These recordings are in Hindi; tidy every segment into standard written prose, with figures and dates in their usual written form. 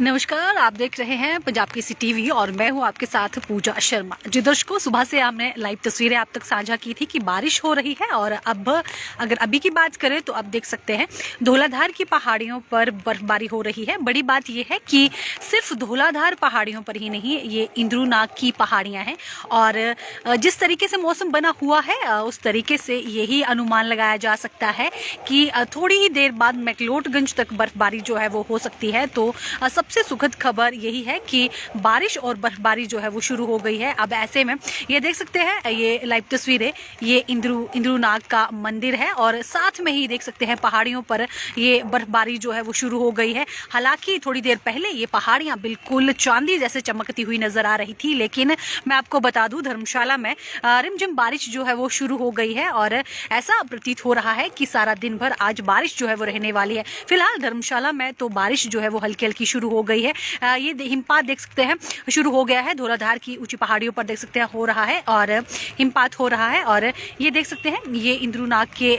नमस्कार, आप देख रहे हैं पंजाब केसरी टीवी और मैं हूं आपके साथ पूजा शर्मा। जी दर्शकों, सुबह से हमने लाइव तस्वीरें आप तक साझा की थी कि बारिश हो रही है और अब अगर अभी की बात करें तो अब देख सकते हैं धौलाधार की पहाड़ियों पर बर्फबारी हो रही है। बड़ी बात यह है कि सिर्फ धौलाधार पहाड़ियों पर ही नहीं, ये इंद्रूनाग की पहाड़ियां हैं और जिस तरीके से मौसम बना हुआ है उस तरीके से यही अनुमान लगाया जा सकता है कि थोड़ी ही देर बाद मैक्लोडगंज तक बर्फबारी जो है वो हो सकती है। तो सबसे सुखद खबर यही है कि बारिश और बर्फबारी जो है वो शुरू हो गई है। अब ऐसे में ये देख सकते हैं, ये लाइव तस्वीरें, ये इंद्रूनाग का मंदिर है और साथ में ही देख सकते हैं पहाड़ियों पर ये बर्फबारी जो है वो शुरू हो गई है। हालांकि थोड़ी देर पहले ये पहाड़ियां बिल्कुल चांदी जैसे चमकती हुई नजर आ रही थी, लेकिन मैं आपको बता दूं धर्मशाला में रिमझिम बारिश जो है वो शुरू हो गई है और ऐसा प्रतीत हो रहा है कि सारा दिन भर आज बारिश जो है वो रहने वाली है। फिलहाल धर्मशाला में तो बारिश जो है वो हल्की हल्की शुरू हो गई है। ये हिमपात देख सकते हैं शुरू हो गया है। धौलाधार की ऊंची पहाड़ियों पर देख सकते हैं हो रहा है और हिमपात हो रहा है और ये देख सकते हैं ये इंद्रूनाग के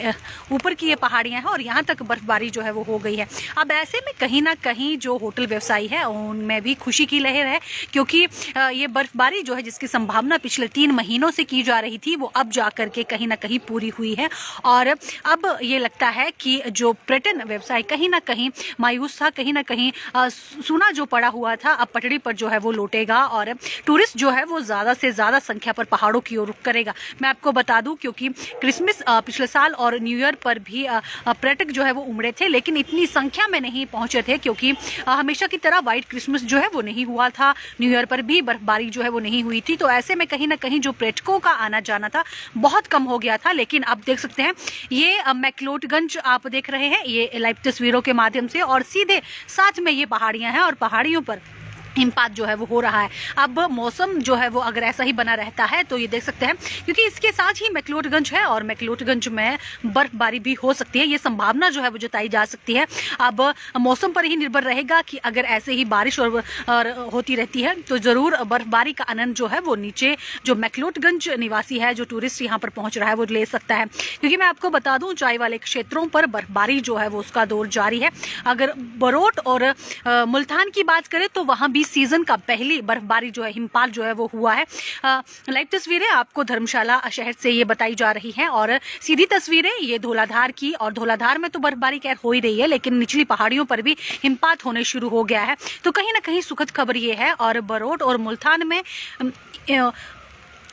ऊपर की ये पहाड़ियां हैं और यहाँ तक बर्फबारी जो है वो हो गई है। अब ऐसे में कहीं ना कहीं जो होटल व्यवसायी है उनमें भी खुशी की लहर है, क्योंकि ये बर्फबारी जो है जिसकी संभावना पिछले 3 महीनों से की जा रही थी वो अब जाकर के कहीं ना कहीं पूरी हुई है। और अब ये लगता है कि जो पर्यटन व्यवसाय कहीं ना कहीं मायूस था, कहीं ना कहीं सूना जो पड़ा हुआ था, अब पटड़ी पर जो है वो लौटेगा और टूरिस्ट जो है वो ज्यादा से ज्यादा संख्या पर पहाड़ों की ओर रुख करेगा। मैं आपको बता दूं क्योंकि क्रिसमस पिछले साल और न्यू ईयर पर भी पर्यटक जो है वो उमड़े थे, लेकिन इतनी संख्या में नहीं पहुंचे थे क्योंकि हमेशा की तरह व्हाइट क्रिसमस जो है वो नहीं हुआ था, न्यू ईयर पर भी बर्फबारी जो है वो नहीं हुई थी। तो ऐसे में कहीं ना कहीं जो पर्यटकों का आना जाना था बहुत कम हो गया था। लेकिन अब देख सकते हैं ये मैक्लोडगंज आप देख रहे हैं ये लाइव तस्वीरों के माध्यम से और सीधे साथ में ये पहाड़ियां हैं और पहाड़ियों पर हिमपात जो है वो हो रहा है। अब मौसम जो है वो अगर ऐसा ही बना रहता है तो ये देख सकते हैं, क्योंकि इसके साथ ही मैक्लोडगंज है और मैक्लोडगंज में बर्फबारी भी हो सकती है, ये संभावना जो है वो जताई जा सकती है। अब मौसम पर ही निर्भर रहेगा कि अगर ऐसे ही बारिश और होती रहती है तो जरूर बर्फबारी का आनंद जो है वो नीचे जो मैक्लोडगंज निवासी है, जो टूरिस्ट यहाँ पर पहुंच रहा है वो ले सकता है। क्योंकि मैं आपको बता दूं चाय वाले क्षेत्रों पर बर्फबारी जो है वो उसका दौर जारी है। अगर बरोट और मुल्तान की बात करें तो वहां सीजन का पहली बर्फबारी जो है हिमपात जो है वो हुआ है। लाइव तस्वीरें आपको धर्मशाला शहर से ये बताई जा रही हैं और सीधी तस्वीरें ये धौलाधार की, और धौलाधार में तो बर्फबारी खैर हो ही रही है लेकिन निचली पहाड़ियों पर भी हिमपात होने शुरू हो गया है। तो कहीं ना कहीं सुखद खबर ये है और बरोट और मुल्तान में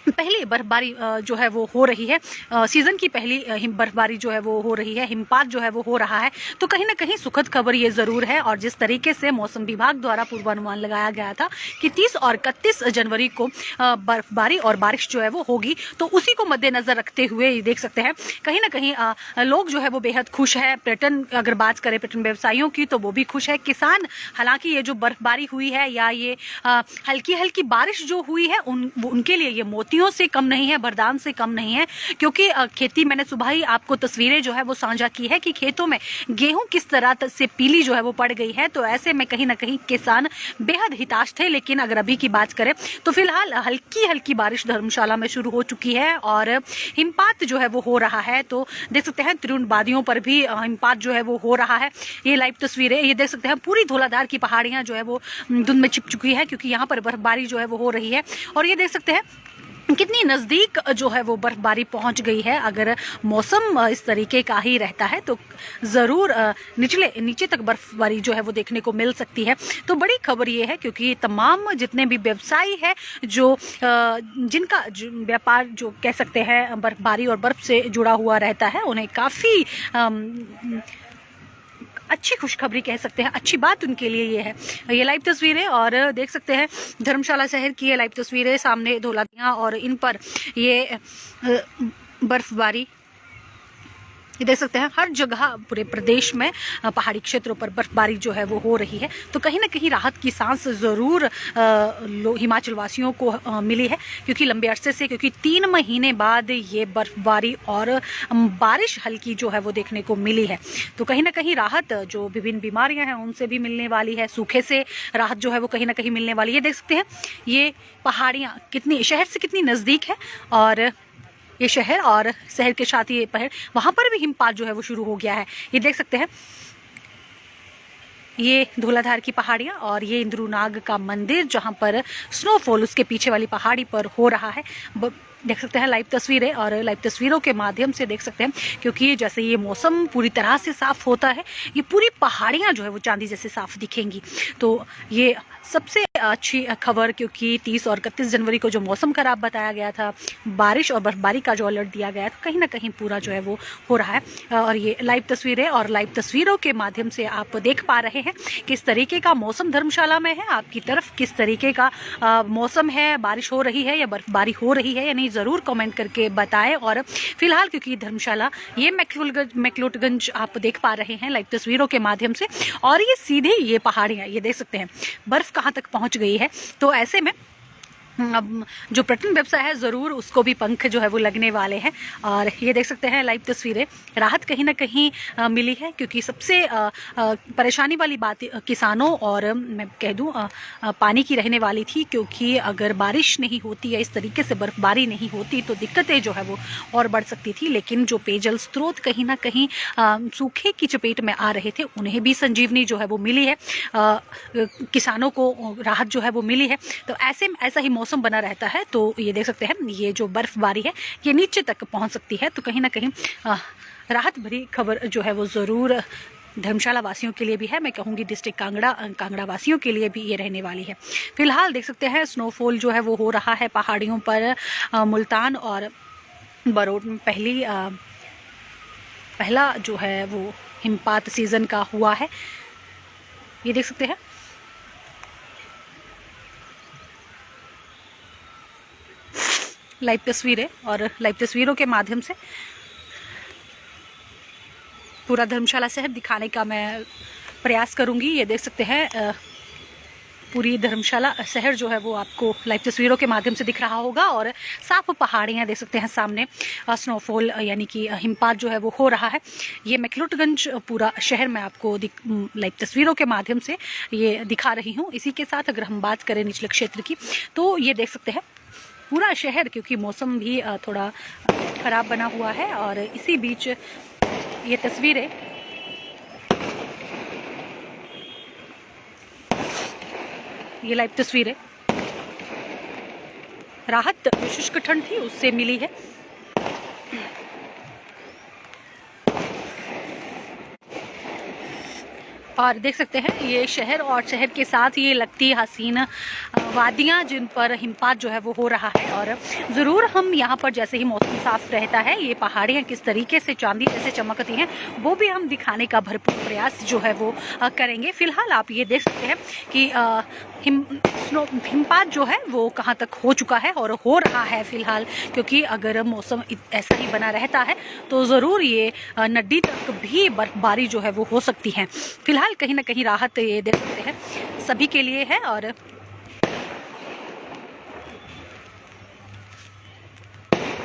पहली बर्फबारी जो है वो हो रही है, सीजन की पहली बर्फबारी जो है वो हो रही है, हिमपात जो है वो हो रहा है। तो कहीं ना कहीं सुखद खबर ये जरूर है। और जिस तरीके से मौसम विभाग द्वारा पूर्वानुमान लगाया गया था कि 30 और 31 जनवरी को बर्फबारी और बारिश जो है वो होगी, तो उसी को मद्देनजर रखते हुए ये देख सकते हैं कहीं ना कहीं लोग जो है वो बेहद खुश है। पर्यटन अगर बात करें पर्यटन व्यवसायियों की तो वो भी खुश है। किसान हालांकि ये जो बर्फबारी हुई है या ये हल्की हल्की बारिश जो हुई है उनके लिए ये मोतियों से कम नहीं है, वरदान से कम नहीं है। क्योंकि खेती, मैंने सुबह ही आपको तस्वीरें जो है वो साझा की है कि खेतों में गेहूं किस तरह से पीली जो है वो पड़ गई है। तो ऐसे में कहीं ना कहीं किसान बेहद हिताश थे। लेकिन अगर अभी की बात करें तो फिलहाल हल्की हल्की बारिश धर्मशाला में शुरू हो चुकी है और हिमपात जो है वो हो रहा है। तो देख सकते हैं त्रिउंड वादियों पर भी हिमपात जो है वो हो रहा है। ये लाइव तस्वीरें ये देख सकते हैं, पूरी धौलाधार की पहाड़ियां जो है वो धुंध में छिप चुकी है क्योंकि यहाँ पर बर्फबारी जो है वो हो रही है। और ये देख सकते हैं कितनी नज़दीक जो है वो बर्फबारी पहुंच गई है। अगर मौसम इस तरीके का ही रहता है तो ज़रूर नीचे तक बर्फबारी जो है वो देखने को मिल सकती है। तो बड़ी खबर ये है क्योंकि तमाम जितने भी व्यवसायी है जो जिनका व्यापार जो कह सकते हैं बर्फबारी और बर्फ से जुड़ा हुआ रहता है, उन्हें काफ़ी अच्छी खुशखबरी कह सकते हैं, अच्छी बात उनके लिए ये है। ये लाइव तस्वीरें और देख सकते हैं धर्मशाला शहर की ये लाइव तस्वीरें, सामने धौलाधार और इन पर ये बर्फबारी ये देख सकते हैं हर जगह पूरे प्रदेश में पहाड़ी क्षेत्रों पर बर्फबारी जो है वो हो रही है। तो कहीं ना कहीं राहत की सांस ज़रूर हिमाचल वासियों को मिली है, क्योंकि लंबे अरसे से, क्योंकि 3 महीने बाद ये बर्फबारी और बारिश हल्की जो है वो देखने को मिली है। तो कहीं ना कहीं राहत जो विभिन्न बीमारियां हैं उनसे भी मिलने वाली है, सूखे से राहत जो है वो कहीं ना कहीं मिलने वाली है। देख सकते हैं ये पहाड़ियाँ कितनी शहर से कितनी नज़दीक है और ये शहर और शहर के साथ ये पहाड़, वहां पर भी हिमपात जो है वो शुरू हो गया है। ये देख सकते हैं ये धौलाधार की पहाड़ियाँ और ये इंद्रुनाग का मंदिर जहाँ पर स्नोफॉल उसके पीछे वाली पहाड़ी पर हो रहा है। देख सकते हैं लाइव तस्वीरें, और लाइव तस्वीरों के माध्यम से देख सकते हैं, क्योंकि जैसे ये मौसम पूरी तरह से साफ होता है, ये पूरी पहाड़ियाँ जो है वो चांदी जैसे साफ दिखेंगी। तो ये सबसे अच्छी खबर, क्योंकि 30 और 31 जनवरी को जो मौसम खराब बताया गया था, बारिश और बर्फबारी का जो अलर्ट दिया गया था, कहीं ना कहीं पूरा जो है वो हो रहा है। और ये लाइव तस्वीरें और लाइव तस्वीरों के माध्यम से आप देख पा रहे हैं किस तरीके का मौसम धर्मशाला में है। आपकी तरफ किस तरीके का मौसम है, बारिश हो रही है या बर्फबारी हो रही है या नहीं, ज़रूर कमेंट करके बताएं। और फिलहाल क्योंकि धर्मशाला ये मैक्लोडगंज आप देख पा रहे हैं लाइव तस्वीरों के माध्यम से, और ये सीधे ये पहाड़ियाँ ये देख सकते हैं बर्फ कहाँ तक पहुँच गई है। तो ऐसे में अब जो पर्यटन व्यवसाय है ज़रूर उसको भी पंख जो है वो लगने वाले हैं। और ये देख सकते हैं लाइव तस्वीरें, राहत कहीं ना कहीं मिली है, क्योंकि सबसे परेशानी वाली बात किसानों और मैं कह दूं पानी की रहने वाली थी, क्योंकि अगर बारिश नहीं होती या इस तरीके से बर्फबारी नहीं होती तो दिक्कतें जो है वो और बढ़ सकती थी। लेकिन जो पेयजल स्रोत कहीं ना कहीं सूखे की चपेट में आ रहे थे, उन्हें भी संजीवनी जो है वो मिली है, किसानों को राहत जो है वो मिली है। तो ऐसा ही मौसम बना रहता है तो ये देख सकते हैं ये जो बर्फबारी है ये नीचे तक पहुंच सकती है। तो कहीं ना कहीं राहत भरी खबर जो है वो ज़रूर धर्मशाला वासियों के लिए भी है, मैं कहूँगी डिस्ट्रिक्ट कांगड़ा वासियों के लिए भी ये रहने वाली है। फिलहाल देख सकते हैं स्नोफॉल जो है वो हो रहा है पहाड़ियों पर। मुल्तान और बरोड में पहला जो है वो हिमपात सीजन का हुआ है, ये देख सकते हैं। लाइव तस्वीरें और लाइव तस्वीरों के माध्यम से पूरा धर्मशाला शहर दिखाने का मैं प्रयास करूंगी। ये देख सकते हैं पूरी धर्मशाला शहर जो है वो आपको लाइव तस्वीरों के माध्यम से दिख रहा होगा, और साफ पहाड़ियाँ देख सकते हैं सामने। स्नोफॉल यानी कि हिमपात जो है वो हो रहा है। ये मैक्लोडगंज पूरा शहर मैं आपको लाइव तस्वीरों के माध्यम से ये दिखा रही हूँ। इसी के साथ अगर हम बात करें निचले क्षेत्र की, तो ये देख सकते हैं पूरा शहर, क्योंकि मौसम भी थोड़ा ख़राब बना हुआ है। और इसी बीच ये तस्वीरें ये लाइव तस्वीरें राहत शुष्क ठंड थी उससे मिली है। और देख सकते हैं ये शहर और शहर के साथ ये लगती हसीन वादियाँ जिन पर हिमपात जो है वो हो रहा है। और ज़रूर हम यहाँ पर जैसे ही मौसम साफ रहता है ये पहाड़ियाँ किस तरीके से चांदी जैसे चमकती हैं वो भी हम दिखाने का भरपूर प्रयास जो है वो करेंगे। फिलहाल आप ये देख सकते हैं कि हिमपात जो है वो कहाँ तक हो चुका है और हो रहा है फिलहाल, क्योंकि अगर मौसम ऐसा ही बना रहता है तो ज़रूर ये नड्डी तक भी बर्फबारी जो है वो हो सकती है। फिलहाल कहीं ना कहीं राहत ये देख सकते हैं सभी के लिए है। और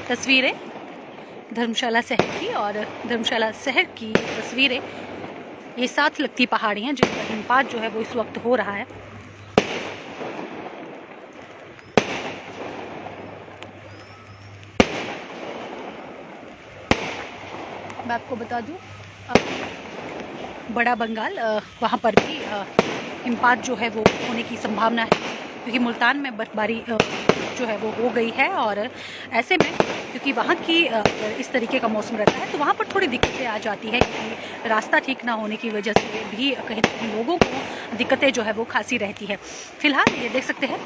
तस्वीरें धर्मशाला शहर की और धर्मशाला शहर की तस्वीरें, ये साथ लगती पहाड़ियाँ जिन पर हिमपात जो है वो इस वक्त हो रहा है। मैं आपको बता दूं बड़ा बंगाल वहाँ पर भी हिमपात जो है वो होने की संभावना है, क्योंकि मुल्तान में बर्फबारी जो है वो हो गई है। और ऐसे में क्योंकि वहाँ की इस तरीके का मौसम रहता है तो वहाँ पर थोड़ी दिक्कतें आ जाती है, क्योंकि रास्ता ठीक ना होने की वजह से भी कहीं ना कहीं लोगों को दिक्कतें जो है वो खासी रहती है। फिलहाल ये देख सकते हैं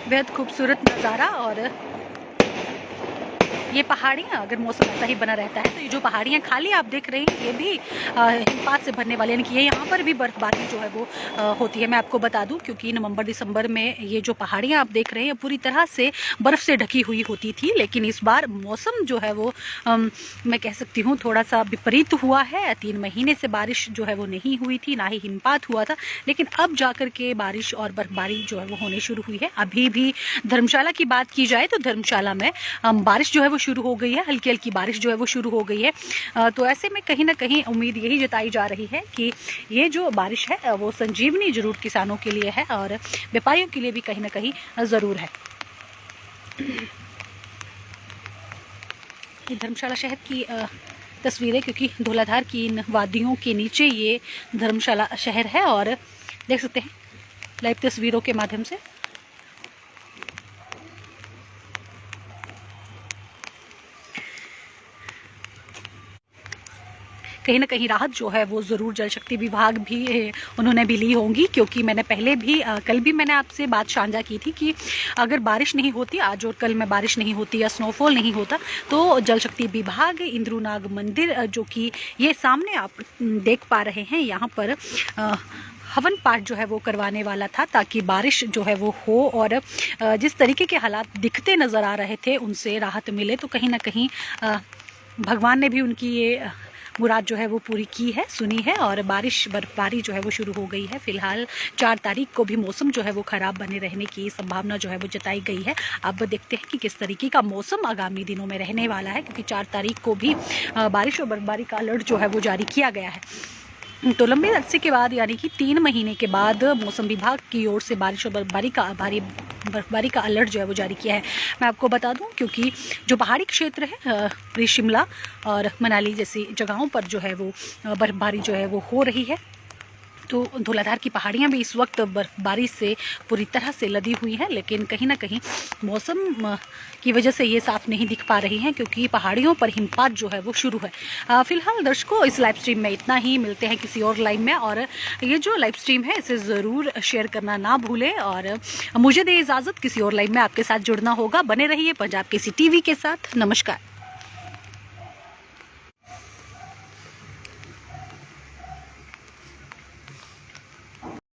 बेहद खूबसूरत नज़ारा। और ये पहाड़ियाँ अगर मौसम ऐसा ही बना रहता है तो ये जो पहाड़ियाँ खाली आप देख रहे हैं ये भी हिमपात से भरने वाली, यानी कि ये यहाँ पर भी बर्फबारी जो है वो होती है। मैं आपको बता दूं क्योंकि नवंबर दिसंबर में ये जो पहाड़ियाँ आप देख रहे हैं पूरी तरह से बर्फ़ से ढकी हुई होती थी, लेकिन इस बार मौसम जो है वो मैं कह सकती हूँ थोड़ा सा विपरीत हुआ है। 3 महीने से बारिश जो है वो नहीं हुई थी, ना ही हिमपात हुआ था, लेकिन अब जाकर के बारिश और बर्फबारी जो है वो होने शुरू हुई है। अभी भी धर्मशाला की बात की जाए तो धर्मशाला में बारिश जो है वो शुरू हो गई है, हल्की हल्की बारिश जो है वो शुरू हो गई है। तो ऐसे में कहीं ना कहीं उम्मीद यही जताई जा रही है कि ये जो बारिश है वो संजीवनी जरूर किसानों के लिए है और व्यापारियों के लिए भी कहीं ना कहीं ज़रूर है। ये धर्मशाला शहर की तस्वीरें, क्योंकि धौलाधार की इन वादियों के नीचे ये धर्मशाला शहर है और देख सकते हैं लाइव तस्वीरों के माध्यम से। कहीं ना कहीं राहत जो है वो ज़रूर जल शक्ति विभाग भी उन्होंने भी ली होंगी, क्योंकि मैंने पहले भी कल भी मैंने आपसे बात साझा की थी कि अगर बारिश नहीं होती आज और कल में बारिश नहीं होती या स्नोफॉल नहीं होता तो जल शक्ति विभाग इंद्रुनाग मंदिर जो कि ये सामने आप देख पा रहे हैं यहाँ पर हवन पाठ जो है वो करवाने वाला था, ताकि बारिश जो है वो हो और जिस तरीके के हालात दिखते नज़र आ रहे थे उनसे राहत मिले। तो कहीं ना कहीं भगवान ने भी उनकी ये मुराद जो है वो पूरी की है, सुनी है और बर्फबारी जो है वो शुरू हो गई है। फिलहाल 4 तारीख को भी मौसम जो है वो ख़राब बने रहने की संभावना जो है वो जताई गई है। अब देखते हैं कि किस तरीके का मौसम आगामी दिनों में रहने वाला है, क्योंकि 4 तारीख को भी बारिश और बर्फबारी का अलर्ट जो है वो जारी किया गया है। तो लंबे अरसे के बाद यानी कि 3 महीने के बाद मौसम विभाग की ओर से बारिश और बर्फबारी का अलर्ट जो है वो जारी किया है। मैं आपको बता दूं, क्योंकि जो पहाड़ी क्षेत्र है शिमला और मनाली जैसी जगहों पर जो है वो बर्फबारी जो है वो हो रही है। तो धौलाधार की पहाड़ियाँ भी इस वक्त बर्फबारी से पूरी तरह से लदी हुई हैं, लेकिन कहीं ना कहीं मौसम की वजह से ये साफ नहीं दिख पा रही हैं, क्योंकि पहाड़ियों पर हिमपात जो है वो शुरू है। फिलहाल दर्शकों इस लाइव स्ट्रीम में इतना ही, मिलते हैं किसी और लाइव में। और ये जो लाइव स्ट्रीम है इसे ज़रूर शेयर करना ना भूलें और मुझे दे इजाज़त, किसी और लाइव में आपके साथ जुड़ना होगा। बने रहिए पंजाब केसी टीवी के साथ। नमस्कार।